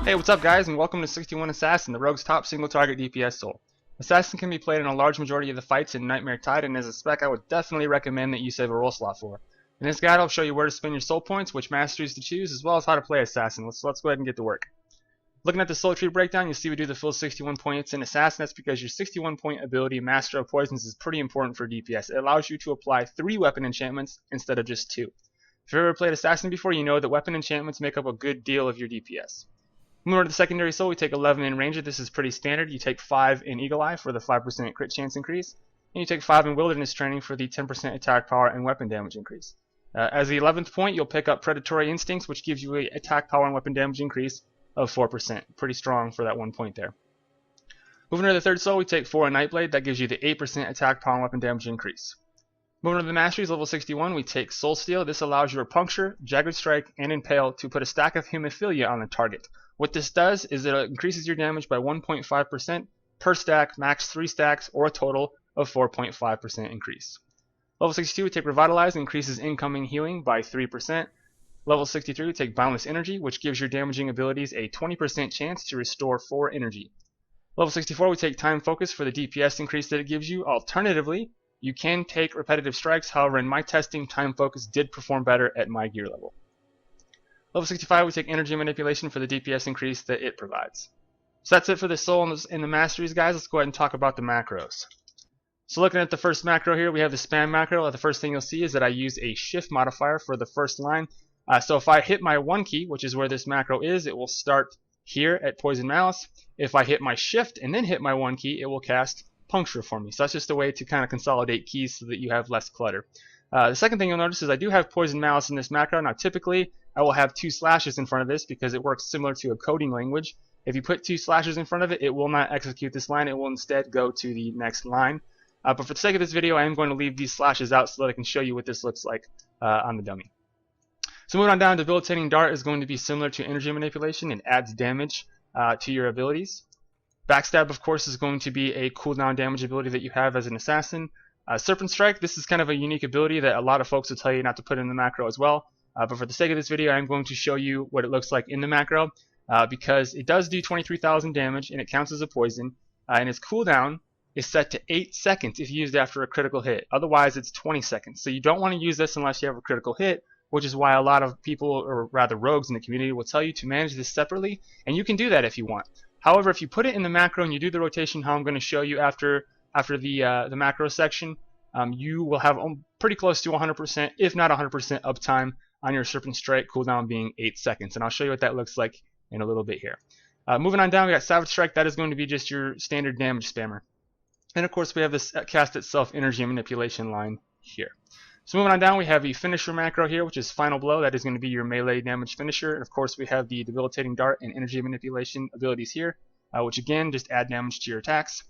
Hey, what's up guys, and welcome to 61 Assassin, the rogue's top single target DPS soul. Assassin can be played in a large majority of the fights in Nightmare Tide, and as a spec I would definitely recommend that you save a roll slot for. In this guide I'll show you where to spend your soul points, which masteries to choose, as well as how to play Assassin. Let's go ahead and get to work. Looking at the soul tree breakdown, you'll see we do the full 61 points in Assassin. That's because your 61 point ability, Master of Poisons, is pretty important for DPS. It allows you to apply 3 weapon enchantments instead of just 2. If you've ever played Assassin before, you know that weapon enchantments make up a good deal of your DPS. Moving on to the secondary soul, we take 11 in Ranger. This is pretty standard. You take 5 in Eagle Eye for the 5% crit chance increase, and you take 5 in Wilderness Training for the 10% attack power and weapon damage increase. As the 11th point, you'll pick up Predatory Instincts, which gives you an attack power and weapon damage increase of 4%. Pretty strong for that 1 point there. Moving to the third soul, we take 4 in Nightblade. That gives you the 8% attack power and weapon damage increase. Moving to the Masteries, level 61, we take Soul Steel. This allows your Puncture, Jagged Strike, and Impale to put a stack of Hemophilia on the target. What this does is it increases your damage by 1.5% per stack, max 3 stacks, or a total of 4.5% increase. Level 62, we take Revitalize, increases incoming healing by 3%. Level 63, we take Boundless Energy, which gives your damaging abilities a 20% chance to restore 4 energy. Level 64, we take Time Focus for the DPS increase that it gives you. Alternatively, you can take Repetitive Strikes, however in my testing, Time Focus did perform better at my gear level. Level 65, we take Energy Manipulation for the DPS increase that it provides. So that's it for the soul and the masteries, guys. Let's go ahead and talk about the macros. So looking at the first macro here, we have the spam macro. The first thing you'll see is that I use a shift modifier for the first line. So if I hit my 1 key, which is where this macro is, it will start here at Poison Malice. If I hit my shift and then hit my 1 key, it will cast Puncture for me. So that's just a way to kind of consolidate keys so that you have less clutter. The second thing you'll notice is I do have Poison Malice in this macro. Now typically I will have 2 slashes in front of this because it works similar to a coding language. If you put 2 slashes in front of it, it will not execute this line. It will instead go to the next line. But for the sake of this video, I am going to leave these slashes out so that I can show you what this looks like on the dummy. So moving on down, Debilitating Dart is going to be similar to Energy Manipulation. It adds damage to your abilities. Backstab, of course, is going to be a cooldown damage ability that you have as an assassin. Serpent Strike, this is kind of a unique ability that a lot of folks will tell you not to put in the macro as well. But for the sake of this video, I'm going to show you what it looks like in the macro because it does do 23,000 damage and it counts as a poison. And its cooldown is set to 8 seconds if used after a critical hit. Otherwise, it's 20 seconds. So you don't want to use this unless you have a critical hit, which is why a lot of people, or rather rogues in the community, will tell you to manage this separately. And you can do that if you want. However, if you put it in the macro and you do the rotation how I'm going to show you after the macro section, you will have pretty close to 100%, if not 100% uptime on your Serpent Strike, cooldown being 8 seconds. And I'll show you what that looks like in a little bit here. Moving on down, we got Savage Strike. That is going to be just your standard damage spammer. And of course, we have this cast itself Energy Manipulation line here. So moving on down, we have the Finisher macro here, which is Final Blow. That is going to be your melee damage finisher. And of course, we have the Debilitating Dart and Energy Manipulation abilities here, which again just add damage to your attacks.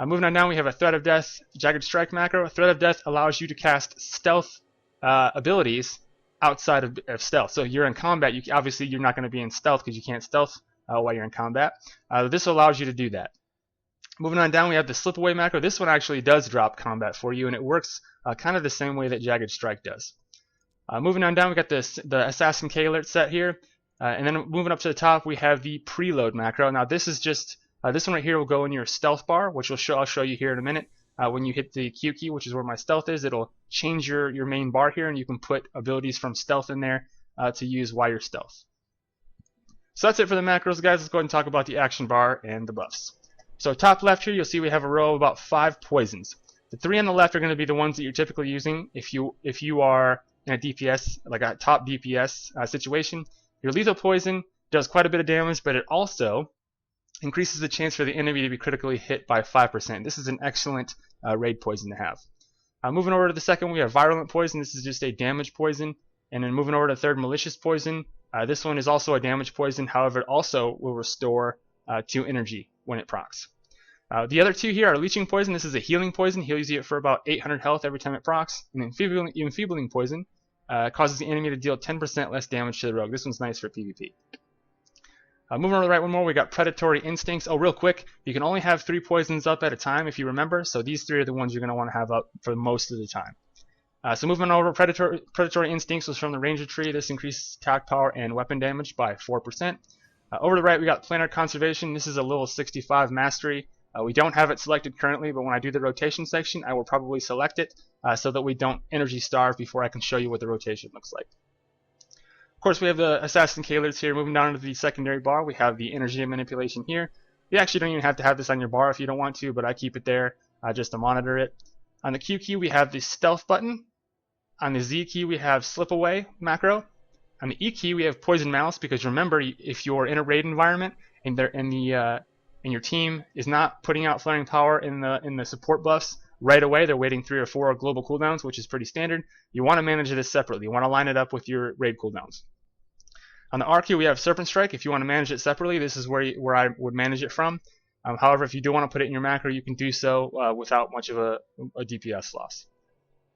Moving on down, we have a Threat of Death Jagged Strike macro. Threat of Death allows you to cast stealth abilities outside of stealth. So if you're in combat, obviously you're not going to be in stealth because you can't stealth while you're in combat. This allows you to do that. Moving on down, we have the Slip Away macro. This one actually does drop combat for you, and it works kind of the same way that Jagged Strike does. Moving on down, we got the Assassin K alert set here, and then moving up to the top, we have the Preload macro. Now this is just this one right here will go in your stealth bar, which I'll show you here in a minute. When you hit the Q key, which is where my stealth is, it'll change your main bar here, and you can put abilities from stealth in there to use while you're stealth. So that's it for the macros, guys. Let's go ahead and talk about the action bar and the buffs. So top left here, you'll see we have a row of about 5 poisons. The 3 on the left are going to be the ones that you're typically using if you are in a DPS, like a top DPS situation. Your lethal poison does quite a bit of damage, but it also increases the chance for the enemy to be critically hit by 5%. This is an excellent raid poison to have. Moving over to the second, we have Virulent Poison. This is just a damage poison. And then moving over to the third, Malicious Poison. This one is also a damage poison. However, it also will restore 2 energy when it procs. The other 2 here are Leeching Poison. This is a healing poison. Heals you for about 800 health every time it procs. And Enfeebling Poison causes the enemy to deal 10% less damage to the rogue. This one's nice for PvP. Moving on to the right one more, we got Predatory Instincts. Oh, real quick, you can only have 3 poisons up at a time if you remember. So these 3 are the ones you're going to want to have up for most of the time. So moving over, Predatory Instincts was from the Ranger tree. This increases attack power and weapon damage by 4%. Over to the right, we got Planar Conservation. This is a level 65 mastery. We don't have it selected currently, but when I do the rotation section, I will probably select it so that we don't energy starve before I can show you what the rotation looks like. Of course, we have the Assassin K-alerts here. Moving down to the secondary bar, we have the energy and manipulation here. You actually don't even have to have this on your bar if you don't want to, but I keep it there just to monitor it. On the Q key, we have the stealth button. On the Z key, we have slip away macro. On the E key, we have Poison Malice, because remember, if you're in a raid environment and your team is not putting out flaring power in the support buffs right away, they're waiting 3 or 4 global cooldowns, which is pretty standard. You want to manage this separately. You want to line it up with your raid cooldowns. On the R key, we have Serpent Strike. If you want to manage it separately, this is where I would manage it from. However, if you do want to put it in your macro, you can do so without much of a DPS loss.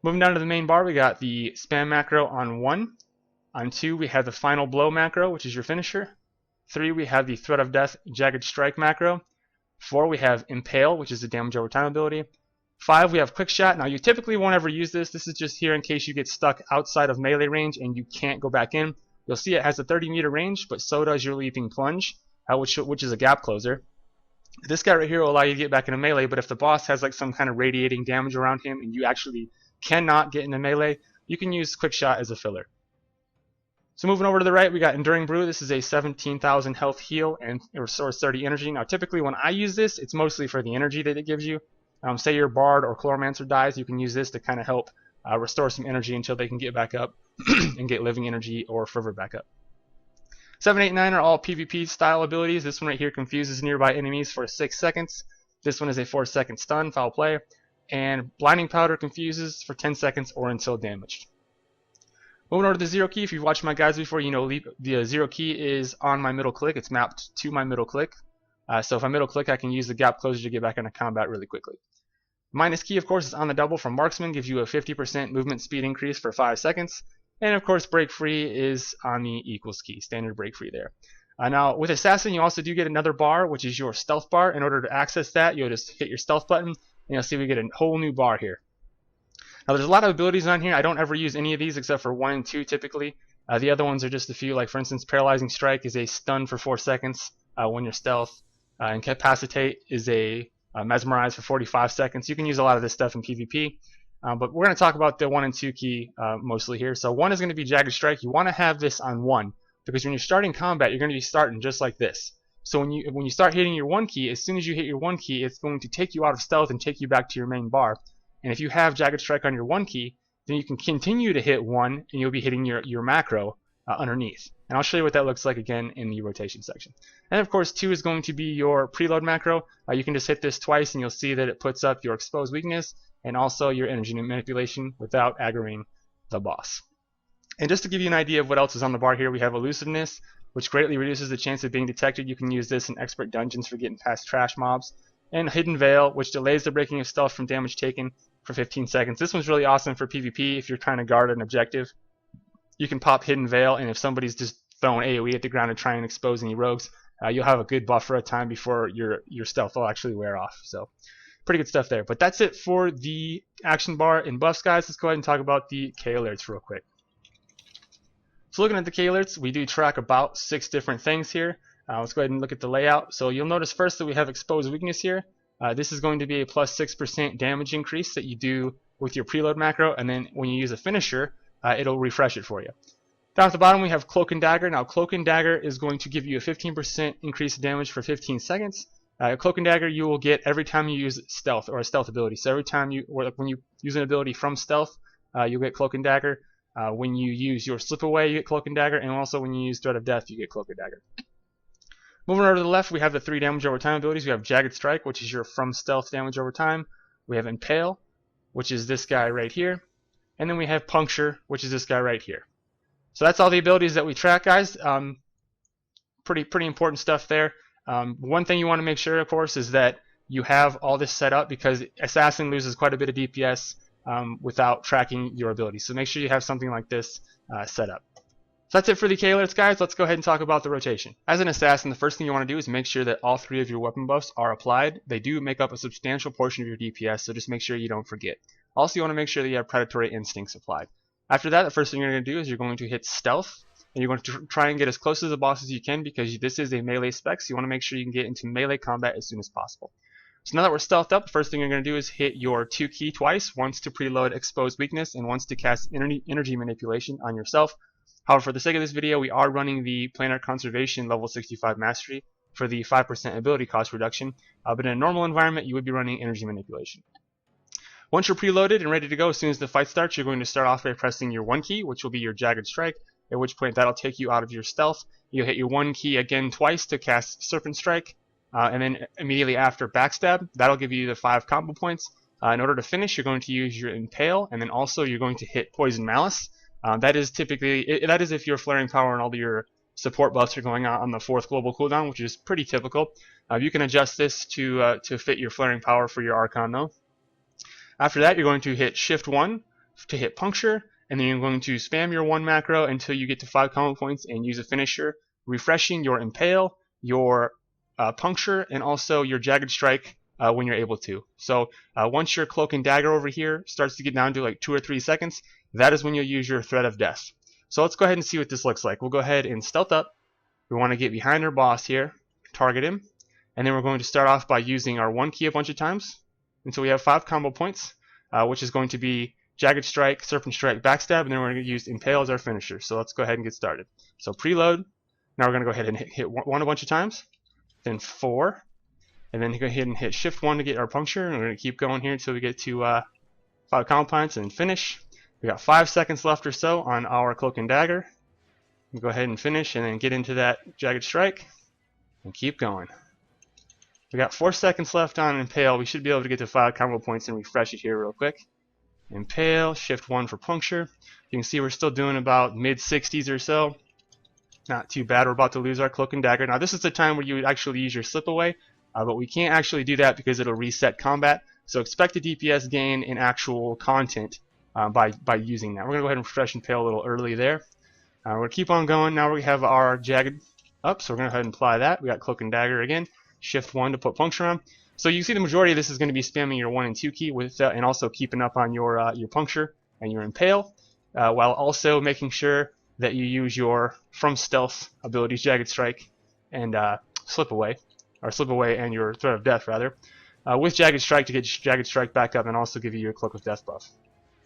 Moving down to the main bar, we got the spam macro on 1. On 2, we have the final blow macro, which is your finisher. 3, we have the threat of death jagged strike macro. 4, we have impale, which is the damage over time ability. 5, we have quick shot. Now you typically won't ever use this. This is just here in case you get stuck outside of melee range and you can't go back in. You'll see it has a 30-meter range, but so does your leaping plunge, which is a gap closer. This guy right here will allow you to get back into melee, but if the boss has like some kind of radiating damage around him and you actually cannot get into melee, you can use quick shot as a filler. So moving over to the right, we got Enduring Brew. This is a 17,000 health heal and it restores 30 energy. Now typically when I use this, it's mostly for the energy that it gives you. Say your Bard or Chloromancer dies, you can use this to kind of help restore some energy until they can get back up and get living energy or fervor back up. 7, 8, 9 are all PvP style abilities. This one right here confuses nearby enemies for 6 seconds. This one is a 4-second stun, foul play. And Blinding Powder confuses for 10 seconds or until damaged. Moving over to the 0 key, if you've watched my guides before, you know the 0 key is on my middle click. It's mapped to my middle click. So if I middle click, I can use the gap closure to get back into combat really quickly. Minus key, of course, is on the double from Marksman, gives you a 50% movement speed increase for 5 seconds. And of course, break free is on the equals key, standard break free there. Now with Assassin, you also do get another bar, which is your stealth bar. In order to access that, you'll just hit your stealth button, and you'll see we get a whole new bar here. Now there's a lot of abilities on here. I don't ever use any of these except for 1 and 2 typically. The other ones are just a few, like for instance, Paralyzing Strike is a stun for 4 seconds when you're stealth. Incapacitate is a Mesmerize for 45 seconds. You can use a lot of this stuff in PvP. But we're going to talk about the 1 and 2 key mostly here. So 1 is going to be Jagged Strike. You want to have this on 1 because when you're starting combat, you're going to be starting just like this. So when you start hitting your 1 key, as soon as you hit your 1 key, it's going to take you out of stealth and take you back to your main bar. And if you have Jagged Strike on your 1 key, then you can continue to hit 1 and you'll be hitting your macro underneath. And I'll show you what that looks like again in the rotation section. And of course 2 is going to be your preload macro. You can just hit this twice and you'll see that it puts up your exposed weakness and also your energy manipulation without aggroing the boss. And just to give you an idea of what else is on the bar here, we have Elusiveness, which greatly reduces the chance of being detected. You can use this in expert dungeons for getting past trash mobs. And Hidden Veil, which delays the breaking of stealth from damage taken for 15 seconds. This one's really awesome for PvP if you're trying to guard an objective. You can pop Hidden Veil, and if somebody's just throwing AoE at the ground and trying to expose any rogues, you'll have a good buffer of time before your stealth will actually wear off. So pretty good stuff there. But that's it for the action bar and buffs, guys. Let's go ahead and talk about the K alerts real quick. So looking at the K alerts, we do track about 6 different things here. Let's go ahead and look at the layout. So you'll notice first that we have exposed weakness here. This is going to be a plus 6% damage increase that you do with your preload macro, and then when you use a finisher, it'll refresh it for you. Down at the bottom we have Cloak and Dagger. Now Cloak and Dagger is going to give you a 15% increase in damage for 15 seconds. Cloak and Dagger you will get every time you use stealth or a stealth ability. So every time when you use an ability from stealth, you'll get Cloak and Dagger. When you use your slip away, you get Cloak and Dagger, and also when you use Threat of Death, you get Cloak and Dagger. Moving over to the left, we have the 3 damage over time abilities. We have Jagged Strike, which is your from stealth damage over time. We have Impale, which is this guy right here. And then we have Puncture, which is this guy right here. So that's all the abilities that we track, guys. Pretty important stuff there. One thing you want to make sure, of course, is that you have all this set up because Assassin loses quite a bit of DPS without tracking your abilities. So make sure you have something like this set up. So that's it for the K alerts, guys. Let's go ahead and talk about the rotation. As an assassin, the first thing you want to do is make sure that all 3 of your weapon buffs are applied. They do make up a substantial portion of your DPS, so just make sure you don't forget. Also, you want to make sure that you have predatory instincts applied. After that, the first thing you're going to do is you're going to hit stealth. and you're going to try and get as close to the boss as you can, because this is a melee spec, so you want to make sure you can get into melee combat as soon as possible. So now that we're stealthed up, the first thing you're going to do is hit your 2 key twice, once to preload Exposed Weakness and once to cast Energy Manipulation on yourself. However, for the sake of this video, we are running the Planar Conservation level 65 Mastery for the 5% ability cost reduction, but in a normal environment you would be running Energy Manipulation. Once you're preloaded and ready to go, as soon as the fight starts, you're going to start off by pressing your 1 key, which will be your Jagged Strike, at which point that'll take you out of your stealth. You'll hit your 1 key again twice to cast Serpent Strike, and then immediately after Backstab. That'll give you the 5 combo points. In order to finish, you're going to use your Impale, and then also you're going to hit Poison Malice. That is if your Flaring Power and all your support buffs are going on the 4th global cooldown, which is pretty typical. You can adjust this to fit your Flaring Power for your Archon though. After that, you're going to hit Shift 1 to hit Puncture, and then you're going to spam your 1 macro until you get to 5 combo points and use a finisher, refreshing your Impale, your Puncture, and also your Jagged Strike when you're able to. So once your Cloak and Dagger over here starts to get down to like 2 or 3 seconds, that is when you'll use your Threat of Death. So let's go ahead and see what this looks like. We'll go ahead and stealth up. We want to get behind our boss here, target him, and then we're going to start off by using our 1 key a bunch of times until we have 5 combo points, which is going to be Jagged Strike, Serpent Strike, Backstab, and then we're going to use Impale as our finisher. So let's go ahead and get started. So preload. Now we're going to go ahead and hit 1 a bunch of times, then 4, and then go ahead and hit Shift 1 to get our Puncture, and we're going to keep going here until we get to 5 combo points and finish. We got 5 seconds left or so on our Cloak and Dagger. We'll go ahead and finish and then get into that Jagged Strike and keep going. We got 4 seconds left on Impale. We should be able to get to 5 combo points and refresh it here real quick. Impale, Shift 1 for Puncture. You can see we're still doing about mid-60s or so. Not too bad. We're about to lose our Cloak and Dagger. Now this is the time where you would actually use your Slip Away, but we can't actually do that because it'll reset combat. So expect a DPS gain in actual content by using that. We're going to go ahead and refresh Impale a little early there. We're going to keep on going. Now we have our Jagged up, so we're going to go ahead and apply that. We got Cloak and Dagger again. Shift 1 to put Puncture on. So you see the majority of this is going to be spamming your 1 and 2 key with and also keeping up on your Puncture and your Impale, while also making sure that you use your from stealth abilities, Jagged Strike and Slip Away, or Slip Away and your Threat of Death rather, with Jagged Strike to get Jagged Strike back up and also give you your Cloak of Death buff.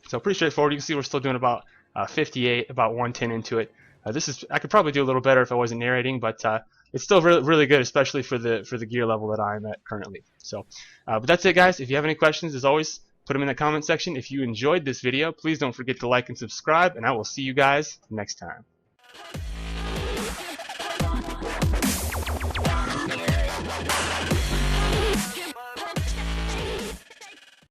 So pretty straightforward. You can see we're still doing about 58, about 110 into it. I could probably do a little better if I wasn't narrating, but it's still really good, especially for the gear level that I'm at currently. So, but that's it, guys. If you have any questions, as always, put them in the comment section. If you enjoyed this video, please don't forget to like and subscribe, and I will see you guys next time.